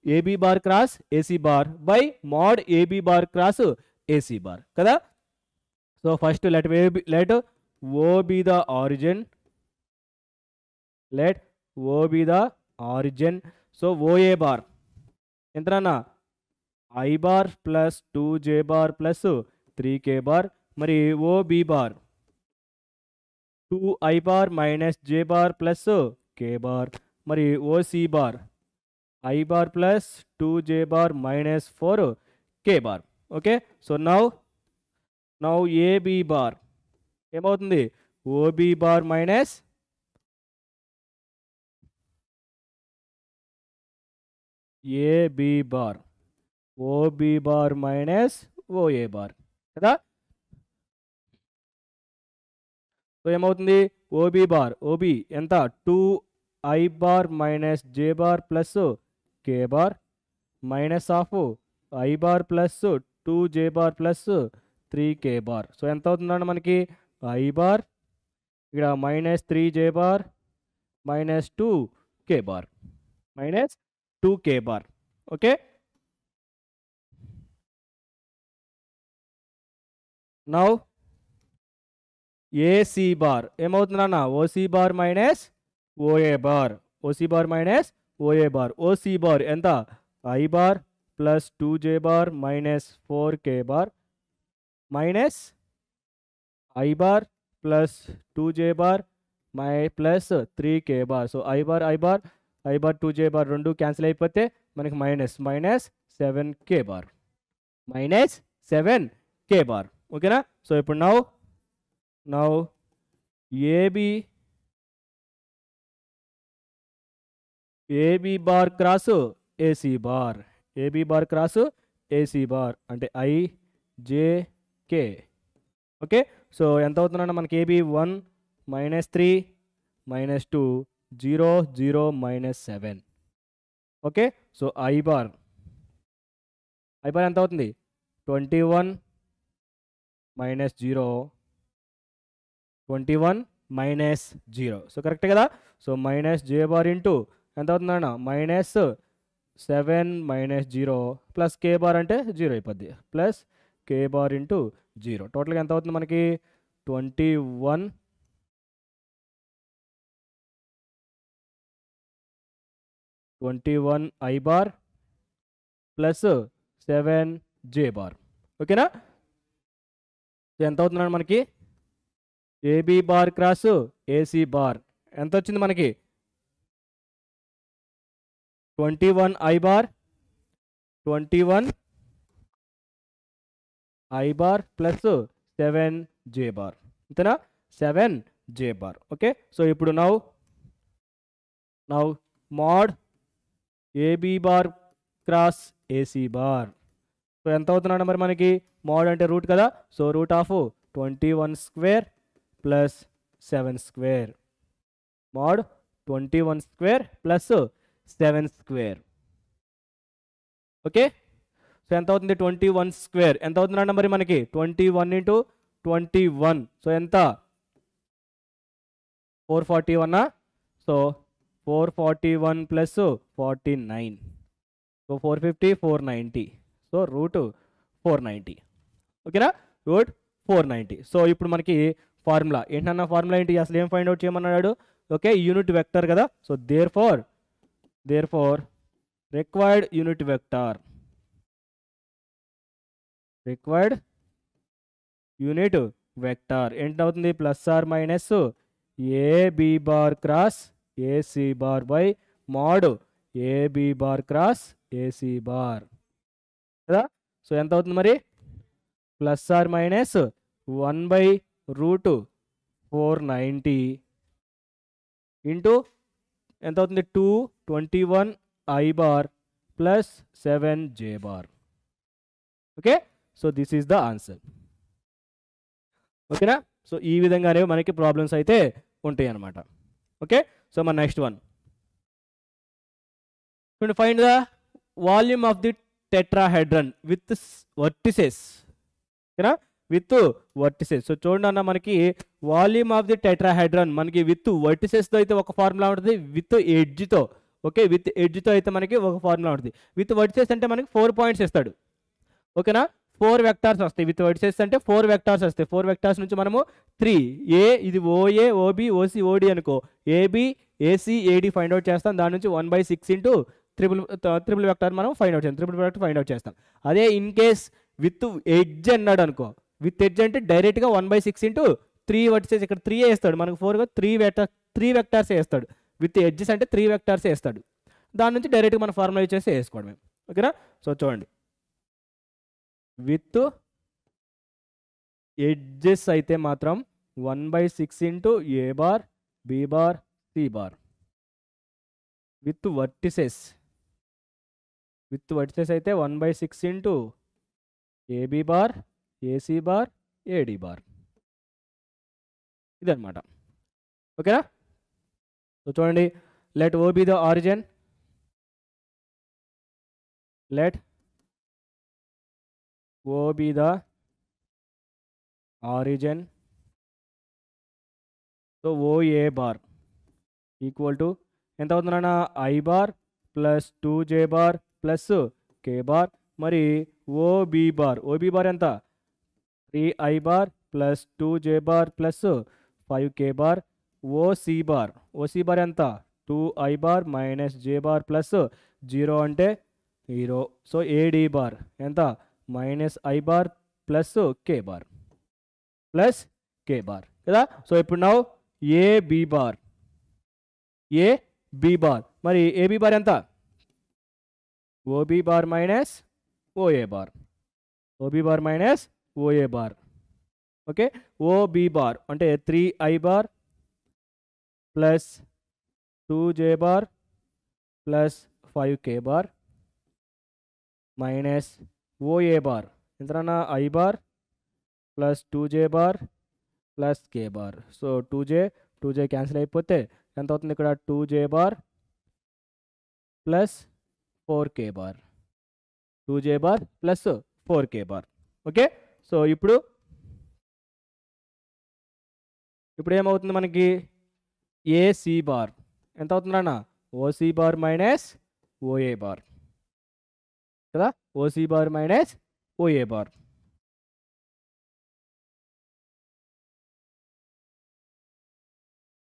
AB bar cross AC bar by mod AB bar cross AC bar కదా. So first let O be the origin, let O be the origin. So OA bar ఎంతనా I bar plus 2J bar plus 3K bar. మరి OB bar 2I bar minus J bar plus K bar. మరి OC bar I bar plus 2J bar minus 4K bar. Okay, so now AB bar ఏమవుతుంది OB bar minus AB bar, OB bar minus OA bar కదా. So ఏమవుతుంది OB bar, OB ఎంత 2I bar minus J bar plus K bar minus of I bar plus 2J bar plus 3K bar. So ఎంత అవుతుందండి మనకి I bar ఇక్కడ minus 3J bar minus 2K bar minus 2K bar. Okay, now AC bar ఏమవుతుందన్న OC bar minus OA bar, OC bar minus OA bar. OC bar ఎంత I bar plus 2J bar minus 4K bar minus I bar plus 2J bar plus 3K bar. So I bar 2J bar రెండు cancel అయిపోతే మనకి minus 7K bar, minus 7K bar. ఓకేనా, so ఇప్పుడు now AB bar cross AC bar, AB bar cross AC bar అంటే IJK. Okay, so ఎంత అవుతుందన్న మనకి AB 1 minus 3 minus 2 0 0 minus 7. Okay, so I bar ఎంత అవుతుంది 21 మైనస్ 0 21 మైనస్ 0. సో కరెక్ట్ కదా. So minus J bar into ఎంత అవుతుందన్న minus 7 minus 0 plus K bar అంటే 0 అయిపోద్ది ప్లస్ K బార్ ఇంటూ 0. టోటల్గా ఎంత అవుతుంది మనకి 21 I bar plus 7J bar. ఓకేనా, ఎంత అవుతున్నాడు మనకి AB bar cross AC bar ఎంత వచ్చింది మనకి 21 I bar 21 I bar plus 7J bar. అంతేనా 7j బార్. ఓకే, సో ఇప్పుడు now mod AB bar cross AC bar. So ఎంత అవుతున్నాడు మరి మనకి? మోడ్ అంటే రూట్ కదా, so root of 21 square plus 7 square. Mod 21 square plus 7 square. Okay, so ఎంత అవుతుంది? 21 స్క్వేర్ ఎంత అవుతుందంట మరి మనకి? 21 ఇంటూ 21, సో ఎంత? 441. So 441 plus 49, so 450, 490, so root 490. ఓకేనా, రూట్ 490. సో ఇప్పుడు మనకి ఫార్ములా ఏంటన్నా? ఫార్ములా ఏంటి అసలు? ఏం ఫైండ్ అవుట్ చేయమన్నాడు? ఓకే, యూనిట్ వెక్టర్ కదా, so therefore required unit vector ఏంటవుతుంది? Plus or minus AB bar cross AC bar by mod AB bar cross AC bar కదా. సో ఎంత అవుతుంది మరి? Plus or minus 1 by root 490 into ఎంత అవుతుంది? 221 I bar plus 7j bar. Okay, so this is the answer. ఓకేనా, so ఈ విధంగానే మనకి ప్రాబ్లమ్స్ అయితే ఉంటాయి అన్నమాట. ఓకే, సో మన next one find the volume of the tetrahedron with vertices. ఓకేనా, విత్ వర్టిసెస్. సో చూడండి అన్న, మనకి వాల్యూమ్ ఆఫ్ ది టెట్రాహెడ్రన్ మనకి విత్ వర్టిసెస్తో అయితే ఒక ఫార్ములా ఉంటుంది, విత్ ఎడ్జ్తో. ఓకే, విత్ ఎడ్జ్తో అయితే మనకి ఒక ఫార్ములా ఉంటుంది. విత్ వర్టిసెస్ అంటే మనకి 4 పాయింట్స్ ఇస్తాడు. ఓకేనా, 4 వెక్టార్స్ వస్తాయి. విత్ వర్టిసెస్ అంటే 4 వెక్టార్స్ వస్తాయి. 4 వెక్టార్స్ నుంచి మనము 3 ఏ, ఇది ఓఏ, ఓబి, ఓసి, ఓడి అనుకో, ఏబి, ఏసి, ఏడి ఫైండ్ అవుట్ చేస్తాం. దాని నుంచి 1/6 ఇంటూ ట్రిపుల్ వెక్టార్ మనం ఫైండ్ అవుట్ చేస్తాం. ట్రిపుల్ వెక్టార్ ఫైండ్ అవుట్ చేస్తాం. అదే ఇన్ కేస్ విత్ ఎడ్జ్ అన్నాడు అనుకో, విత్ ఎడ్జ్ అంటే డైరెక్ట్గా 1/6 ఇంటూ 3 వర్టిసెస్, ఇక్కడ 3 వేస్తాడు మనకు, 4గా 3 వెక్టార్స్ వేస్తాడు. విత్ ఎడ్జెస్ అంటే 3 వెక్టార్స్ వేస్తాడు. దాని నుంచి డైరెక్ట్గా మన ఫార్ములా యూజ్ చేసి వేసుకోవడమే. ఓకేనా, సో చూడండి, విత్ ఎడ్జెస్ అయితే మాత్రం 1/6 into A bar, B bar, C bar. With vertices అయితే 1/6 into AB bar, AC bar, AD bar. ఇదన్నమాట. ఓకేనా, సో చూడండి, let O be the origin, let O be the origin. So OA bar equal to ఎంత అవుతుందన్న? I bar plus 2j bar plus k bar. మరి OB bar ఎంత? 3I bar plus 2j bar plus 5k bar. OC bar ఎంత? 2I bar minus j bar plus 0 అంటే 0. So AD bar ఎంత? Minus I bar plus K bar కదా. So ఇప్పుడు now AB bar మరి AB bar ఎంత? OB bar minus OA bar. Okay, OB bar అంటే 3I bar plus 2j bar plus 5k bar minus OA bar ఎంతనా? I bar plus 2j bar plus K bar. So 2j cancel అయిపోతే ఎంత అవుతుంది? ఇక్కడ 2j bar plus 4k bar, 2j bar plus 4k bar. Okay, so ఇప్పుడు ఏమవుతుంది మనకి? AC bar ఎంత అవుతుందన్న? OC bar minus OA bar కదా, OC bar minus OA bar.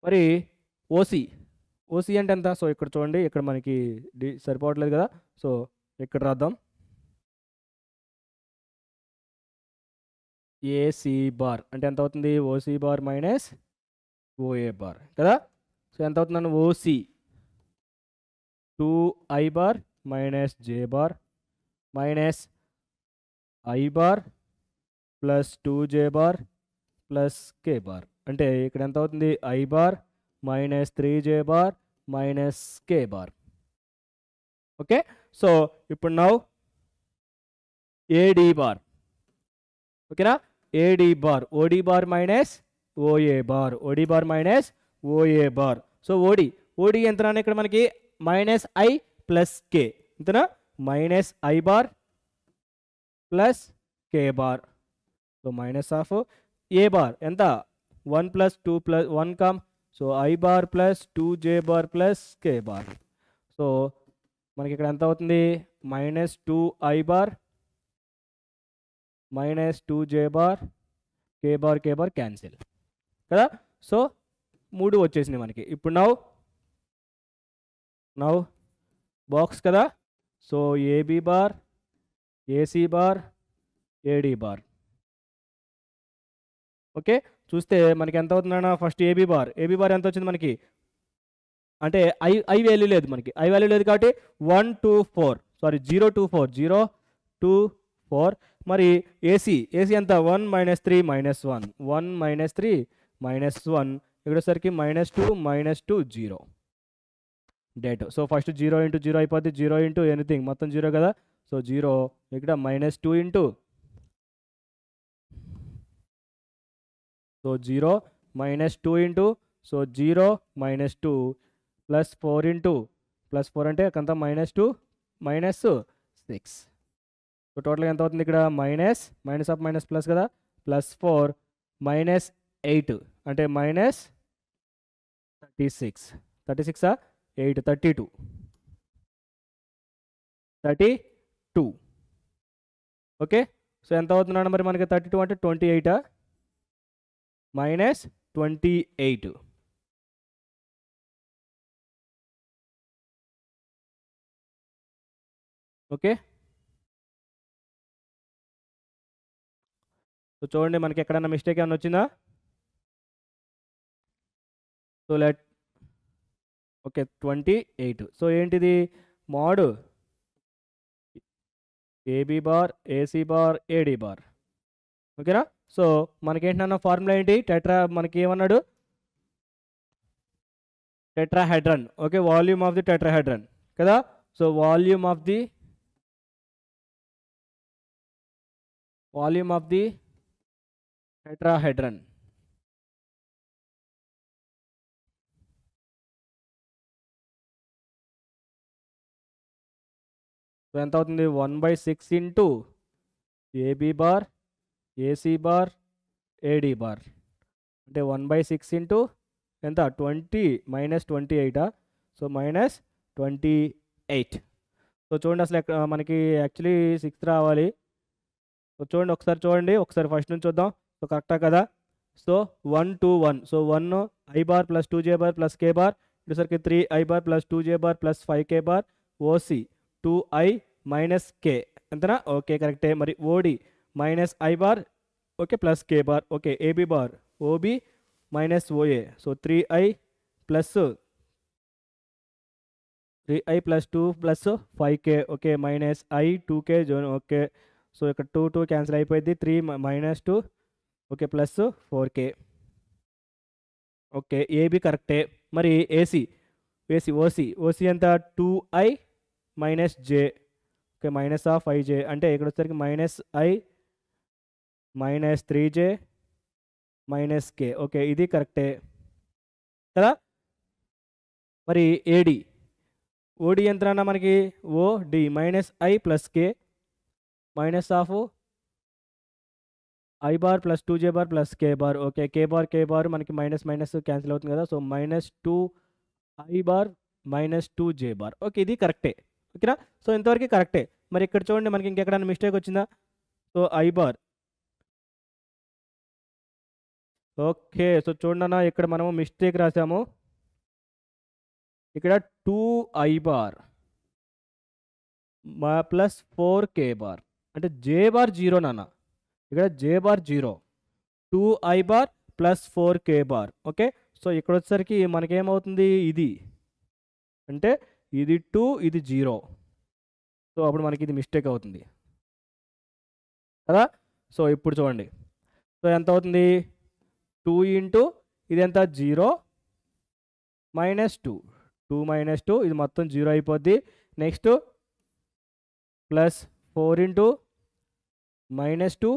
మరి ఓసీ అంటే ఎంత? సో ఇక్కడ చూడండి, ఇక్కడ మనకి సరిపోవట్లేదు కదా, సో ఇక్కడ రాద్దాం. ఏసీ బార్ అంటే ఎంత అవుతుంది? OC bar minus OA bar కదా. సో ఎంత అవుతుందన్న? OC 2I bar minus J bar minus I bar plus 2j bar plus K bar. అంటే ఇక్కడ ఎంత అవుతుంది? I bar minus 3j bar minus K bar. Okay, so ఇప్పుడు now AD bar. ఓకేనా? AD bar, OD bar minus OA bar, OD bar minus OA bar. So OD ఎంత ఇక్కడ మనకి minus I plus K, ఎంతనా? Minus I bar plus K bar. So minus of A bar ఎంత? 1 plus 2 plus 1 కమ్, so I bar plus 2j bar plus K bar. So మనకి ఇక్కడ ఎంత అవుతుంది? Minus 2 I bar minus 2j bar K bar cancel కదా. So 3 వచ్చేసినాయి మనకి. ఇప్పుడు నౌ బాక్స్ కదా. So AB bar AC bar AD bar. Okay, చూస్తే మనకి ఎంత అవుతుందన్న? ఫస్ట్ ఏబి బార్ ఎంత వచ్చింది మనకి? అంటే ఐ వాల్యూ లేదు మనకి, ఐ వాల్యూ లేదు కాబట్టి 1 2 4 సారీ 0 2 4 0 2 4. మరి ఏసీ ఎంత? 1 మైనస్ 3 మైనస్ 1 1 మైనస్ 3 మైనస్ 1, ఇక్కడసరికి మైనస్ 2 మైనస్ 2 0 డేట్. సో ఫస్ట్ 0 ఇంటూ 0 అయిపోద్ది, 0 ఇంటూ ఎనీథింగ్ మొత్తం 0 కదా. సో 0 ఇక్కడ minus 2 into, so 0 minus 2 into, so 0 minus 2 plus 4 into, plus 4 అంటే కొంత మైనస్ 2 మైనస్ 6. సో టోటల్గా ఎంత అవుతుంది ఇక్కడ? మైనస్ ఆఫ్ మైనస్ ప్లస్ కదా, ప్లస్ 4 మైనస్ 8 అంటే మైనస్ 36. 36 8 32. ఓకే, సో ఎంత అవుతున్నాడు మరి మనకి? 32 అంటే 28 మైనస్ 28. ఓకే, సో చూడండి మనకి ఎక్కడన్నా మిస్టేక్ ఏమైనా వచ్చిందా? So okay 28. సో ఏంటిది? Mod AB bar AC bar AD bar. ఓకేనా? సో మనకేంటన్నా ఫార్ములా ఏంటి? మనకి ఏమన్నాడు? Tetrahedron. Okay, volume of the tetrahedron కదా. So volume of the tetrahedron. So ఎంత అవుతుంది? 1/6 into AB bar AC bar AD bar. అంటే 1/6 ఇంటూ ఎంత? 20 మైనస్ 28. So minus 28. సో చూడండి అసలు మనకి యాక్చువల్లీ 6 రావాలి. సో చూడండి ఒకసారి ఫస్ట్ నుంచి చూద్దాం. సో కరెక్టా కదా. So 1 2 1. So 1 I bar plus 2j bar plus K bar, ఇటుసరికి 3 I bar plus 2j bar plus 5k bar, OC 2i minus K, ఎంతనా? ఓకే కరెక్టే. మరి OD minus I bar okay plus K bar. Okay AB bar OB minus OA. So 3i plus 2 plus 5k. Okay minus I 2k జోన్. Okay, so ఇక్కడ 2 2 cancel అయిపోయింది. 3 minus 2 okay plus 4k. Okay AB కరెక్టే. మరి OC ఎంత? 2i minus J. Okay minus of 5j అంటే ఇక్కడ వచ్చేసరికి minus I minus 3j minus K. Okay ఇది కరెక్టే కదా. మరి ఓడి ఎంత అన్న మనకి? OD minus I plus K minus of I bar plus 2j bar plus K bar. Okay K bar మనకి మైనస్ మైనస్ క్యాన్సిల్ అవుతుంది కదా. So minus 2 I bar minus 2j bar. Okay ఇది కరెక్టే. ఓకేనా? సో ఇంతవరకు కరెక్టే. మరి ఇక్కడ చూడండి మనకి ఇంకెక్కడైనా మిస్టేక్ వచ్చిందా? So I bar. Okay, so చూడండి అన్న ఇక్కడ మనము మిస్టేక్ రాసాము. ఇక్కడ 2i bar plus 4k bar అంటే జే బార్ 0 నాన్న. ఇక్కడ J bar 0, 2i bar plus 4k bar. Okay, so ఇక్కడ వచ్చేసరికి మనకేమవుతుంది? ఇది అంటే ఇది 2 ఇది 0. సో అప్పుడు మనకి ఇది మిస్టేక్ అవుతుంది కదా. సో ఇప్పుడు చూడండి, సో ఎంత అవుతుంది? 2 ఇంటూ ఇది ఎంత 0 -2 2 - 2 ఇది మొత్తం 0 అయిపోద్ది. నెక్స్ట్ ప్లస్ 4 ఇంటూ -2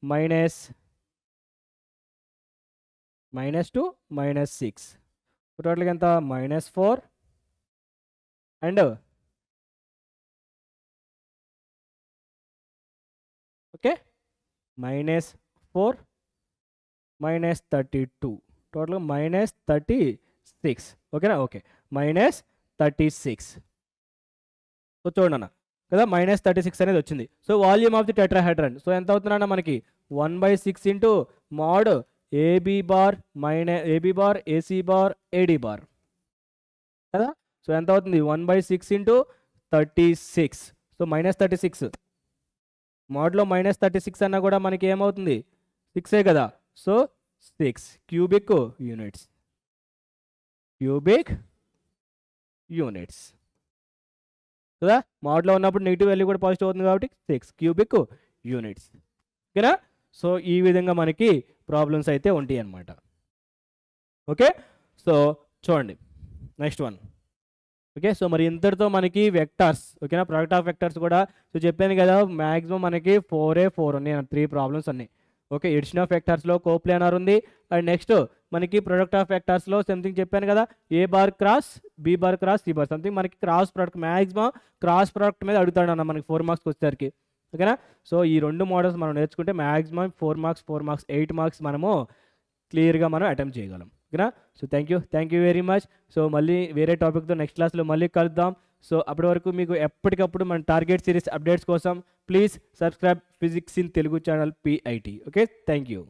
-2 -6 టోటల్గా ఎంత -4 అండ్ ఓకే -4 -32 టోటల్గా -36 ఓకేనా. ఓకే -36 సో చూడండి అన్న కదా -36 అనేది వచ్చింది. So volume of the tetrahedron so ఎంత అవుతుందన్న మనకి 1/6 into mode AB bar AC bar AD bar కదా. సో ఎంత అవుతుంది 1/6 ఇంటూ 36 సో -36 మోడ్లో -36 అన్నా కూడా మనకి ఏమవుతుంది 6ఏ కదా. సో 6 క్యూబిక్ యూనిట్స్ కదా. మోడ్లో ఉన్నప్పుడు నెగిటివ్ వాల్యూ కూడా పాజిటివ్ అవుతుంది కాబట్టి 6 క్యూబిక్ యూనిట్స్ ఓకేనా. సో ఈ విధంగా మనకి ప్రాబ్లమ్స్ అయితే ఉంటాయి అన్నమాట. ఓకే సో చూడండి నెక్స్ట్ వన్. ఓకే సో మరి ఇంతటితో మనకి వెక్టార్స్ ఓకేనా ప్రోడక్ట్ ఆఫ్ వెక్టార్స్ కూడా సో చెప్పాను కదా మ్యాక్సిమం మనకి 4 ఉన్నాయి 3 ప్రాబ్లమ్స్ ఉన్నాయి. ఓకే ఎడిషన్ ఆఫ్ వెక్టార్స్లో కోప్లానార్ ఉంది. అండ్ నెక్స్ట్ మనకి ప్రొడక్ట్ ఆఫ్ వెక్టార్స్లో సంథింగ్ చెప్పాను కదా A bar cross B bar cross C bar something మనకి cross product maximum cross product మీద అడుగుతాడు అన్న మనకి 4 మార్క్స్కి వచ్చేసరికి ఓకేనా. సో ఈ 2 మోడల్స్ మనం నేర్చుకుంటే మ్యాక్సిమం 4 మార్క్స్ 8 మార్క్స్ మనము క్లియర్గా మనం అటెంప్ట్ చేయగలం ఓకేనా. So thank you very much. So మళ్ళీ వేరే టాపిక్తో నెక్స్ట్ క్లాస్లో మళ్ళీ కలుద్దాం. సో అప్పటి వరకు మీకు ఎప్పటికప్పుడు మన టార్గెట్ సిరీస్ అప్డేట్స్ కోసం please subscribe physics in Telugu channel PIT. Okay thank you.